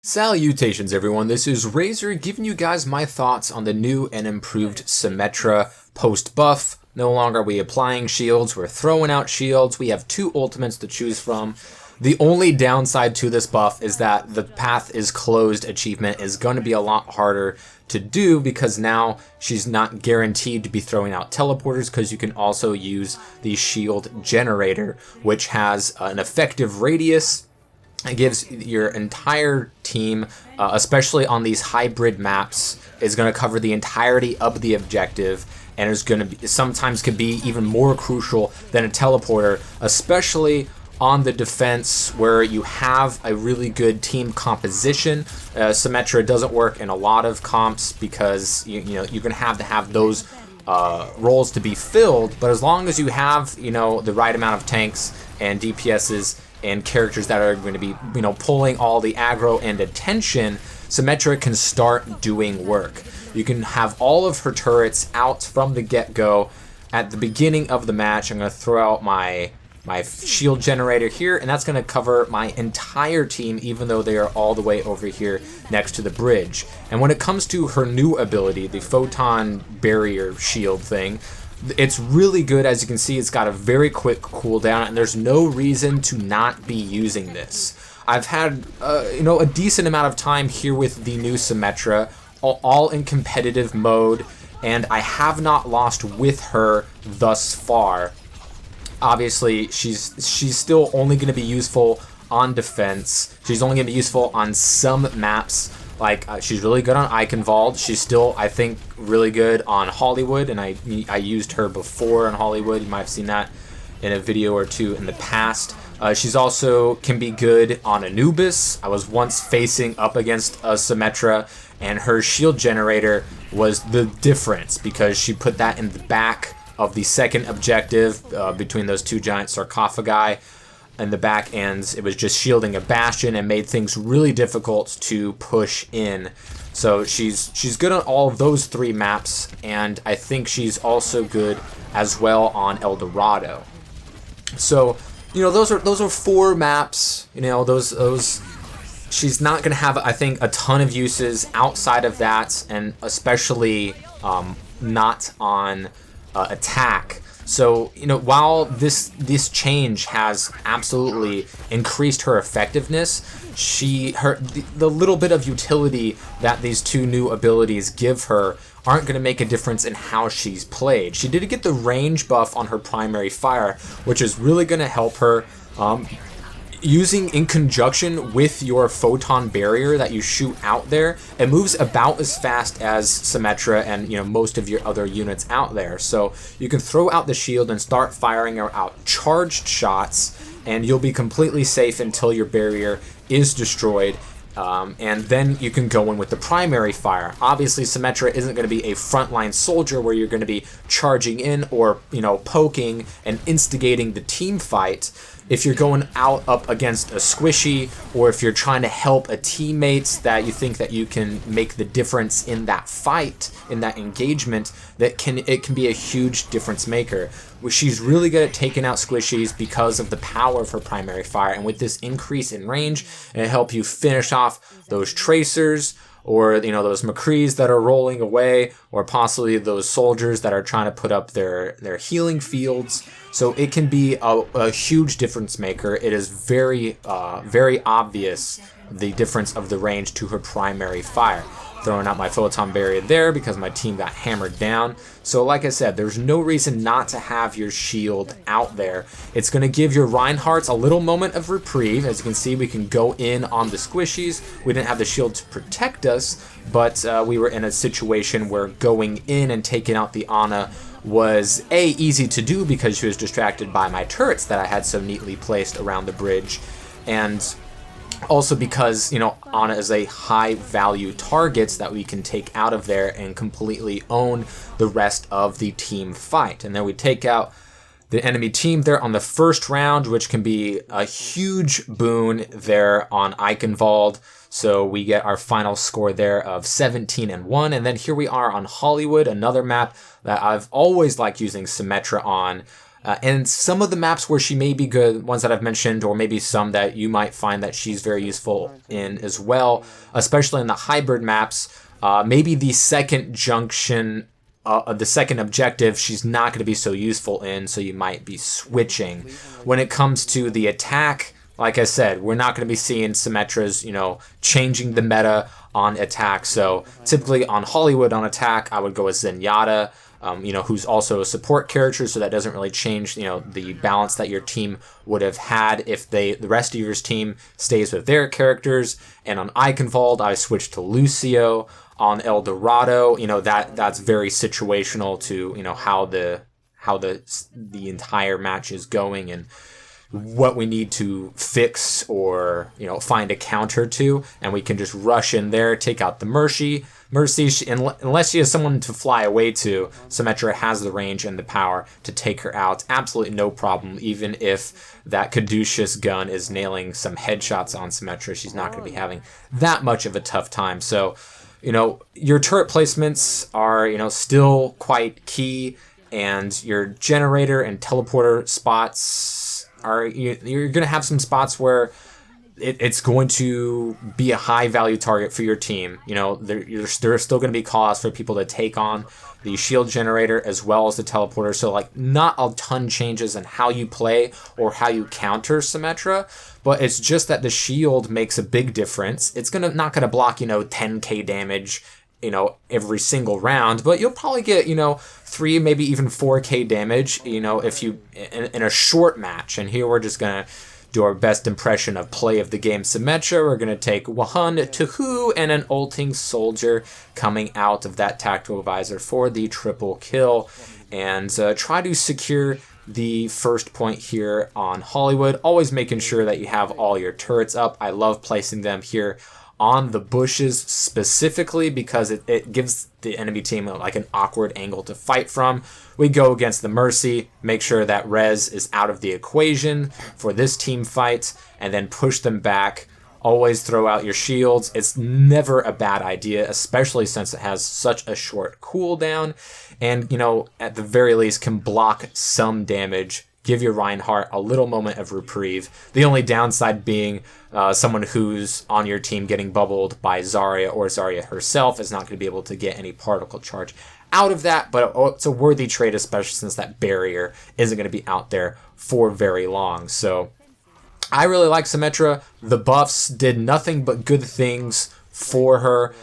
Salutations everyone, this is Razor giving you guys my thoughts on the new and improved Symmetra post-buff. No longer are we applying shields, we're throwing out shields, we have two ultimates to choose from. The only downside to this buff is that the Path is Closed achievement is going to be a lot harder to do because now she's not guaranteed to be throwing out teleporters because you can also use the shield generator, which has an effective radius. It gives your entire team, especially on these hybrid maps, is going to cover the entirety of the objective, and is going to be sometimes could be even more crucial than a teleporter, especially on the defense where you have a really good team composition. Symmetra doesn't work in a lot of comps because you know you're going to have those roles to be filled, but as long as you have the right amount of tanks and DPSs and characters that are going to be, pulling all the aggro and attention, Symmetra can start doing work. You can have all of her turrets out from the get-go at the beginning of the match. I'm going to throw out my shield generator here, and that's going to cover my entire team, even though they are all the way over here next to the bridge. And when it comes to her new ability, the photon barrier shield thing, it's really good. As you can see, it's got a very quick cooldown, and there's no reason to not be using this. I've had a decent amount of time here with the new Symmetra, all in competitive mode, and I have not lost with her thus far. Obviously, she's still only going to be useful on defense. She's only going to be useful on some maps. Like, she's really good on Eichenwald. She's still, I think, really good on Hollywood, and I used her before on Hollywood. You might have seen that in a video or two in the past. She's also can be good on Anubis. I was once facing up against a Symmetra, and her shield generator was the difference because she put that in the back of the second objective between those two giant sarcophagi. In the back ends, it was just shielding a bastion and made things really difficult to push in. So she's good on all of those three maps, and I think she's also good as well on El Dorado. So those are four maps. Those she's not going to have, I think, a ton of uses outside of that, and especially not on attack. So, while this change has absolutely increased her effectiveness, the little bit of utility that these two new abilities give her aren't going to make a difference in how she's played. She did get the range buff on her primary fire, which is really going to help her. Using in conjunction with your photon barrier that you shoot out there, it moves about as fast as Symmetra and most of your other units out there. So you can throw out the shield and start firing out charged shots, and you'll be completely safe until your barrier is destroyed. And then you can go in with the primary fire. Obviously, Symmetra isn't going to be a frontline soldier where you're going to be charging in or poking and instigating the team fight. If you're going out up against a squishy, or if you're trying to help a teammate that you think that you can make the difference in that fight, in that engagement, it can be a huge difference maker. She's really good at taking out squishies because of the power of her primary fire, and with this increase in range, it'll help you finish off those tracers, or those McCrees that are rolling away, or possibly those soldiers that are trying to put up their healing fields. So it can be a huge difference maker. It is very obvious the difference of the range to her primary fire. Throwing out my photon barrier there because my team got hammered down. So like I said, there's no reason not to have your shield out there. It's going to give your Reinhardts a little moment of reprieve. As you can see, we can go in on the squishies. We didn't have the shield to protect us, but we were in a situation where going in and taking out the Ana was easy to do because she was distracted by my turrets that I had so neatly placed around the bridge, and also because Ana is a high value target that we can take out of there and completely own the rest of the team fight. And then we take out the enemy team there on the first round, which can be a huge boon there on Eichenwald. So we get our final score there of 17-1. And then here we are on Hollywood, another map that I've always liked using Symmetra on. And some of the maps where she may be good, ones that I've mentioned, or maybe some that you might find that she's very useful in as well, especially in the hybrid maps, maybe the second junction, the second objective, she's not going to be so useful in, so you might be switching. When it comes to the attack, like I said, we're not going to be seeing Symmetra's, changing the meta on attack. So typically on Hollywood on attack, I would go with Zenyatta, who's also a support character, so that doesn't really change, the balance that your team would have had if the rest of your team stays with their characters. And on Eichenwald, I switched to Lucio. On El Dorado, that's very situational to, how the entire match is going and what we need to fix or, find a counter to, and we can just rush in there, take out the Mercy, unless she has someone to fly away to, Symmetra has the range and the power to take her out. Absolutely no problem, even if that Caduceus gun is nailing some headshots on Symmetra, she's not going to be having that much of a tough time. So, your turret placements are, still quite key, and your generator and teleporter spots are, you're going to have some spots where it's going to be a high value target for your team. There's still going to be cause for people to take on the shield generator as well as the teleporter. So not a ton changes in how you play or how you counter Symmetra, but it's just that the shield makes a big difference. It's not gonna block 10k damage every single round, but you'll probably get 3, maybe even 4k damage if you in a short match. And here we're just gonna do our best impression of play of the game Symmetra. We're going to take Wahan, Tuhu, and an ulting soldier coming out of that tactical visor for the triple kill. And try to secure the first point here on Hollywood. Always making sure that you have all your turrets up. I love placing them here on the bushes specifically because it gives the enemy team an awkward angle to fight from. We go against the Mercy, make sure that res is out of the equation for this team fight, and then push them back. Always throw out your shields. It's never a bad idea, especially since it has such a short cooldown, and at the very least can block some damage. Give your Reinhardt a little moment of reprieve. The only downside being someone who's on your team getting bubbled by Zarya or Zarya herself is not going to be able to get any particle charge out of that, but it's a worthy trade, especially since that barrier isn't going to be out there for very long. So I really like Symmetra. The buffs did nothing but good things for her.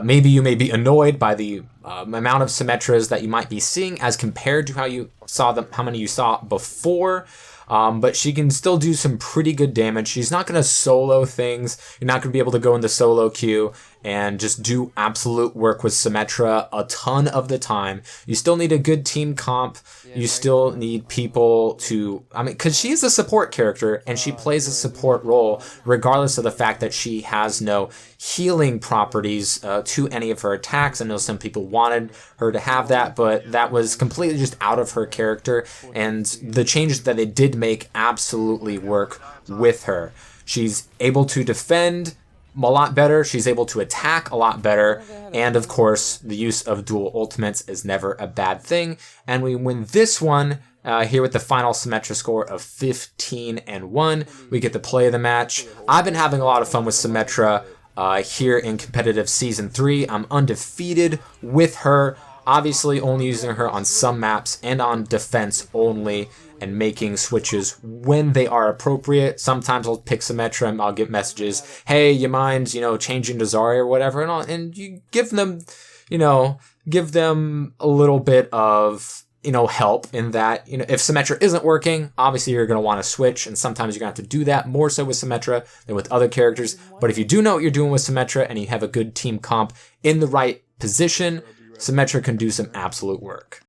Maybe you may be annoyed by the amount of Symmetras that you might be seeing as compared to how many you saw before. But she can still do some pretty good damage. She's not going to solo things. You're not going to be able to go into solo queue and just do absolute work with Symmetra a ton of the time. You still need a good team comp. You still need people to, because she is a support character and she plays a support role regardless of the fact that she has no healing properties to any of her attacks. I know some people wanted her to have that, but that was completely just out of her character, and the changes that they did make absolutely work with her. She's able to defend a lot better, she's able to attack a lot better, and of course the use of dual ultimates is never a bad thing. And we win this one here with the final Symmetra score of 15-1. We get the play of the match. I've been having a lot of fun with Symmetra here in competitive season 3. I'm undefeated with her, obviously only using her on some maps and on defense only, and making switches when they are appropriate. Sometimes I'll pick Symmetra and I'll get messages, hey, you mind, changing to Zarya or whatever, and you give them, give them a little bit of, help in that, if Symmetra isn't working, obviously you're going to want to switch, and sometimes you're going to have to do that more so with Symmetra than with other characters. But if you do know what you're doing with Symmetra and you have a good team comp in the right position, Symmetra can do some absolute work.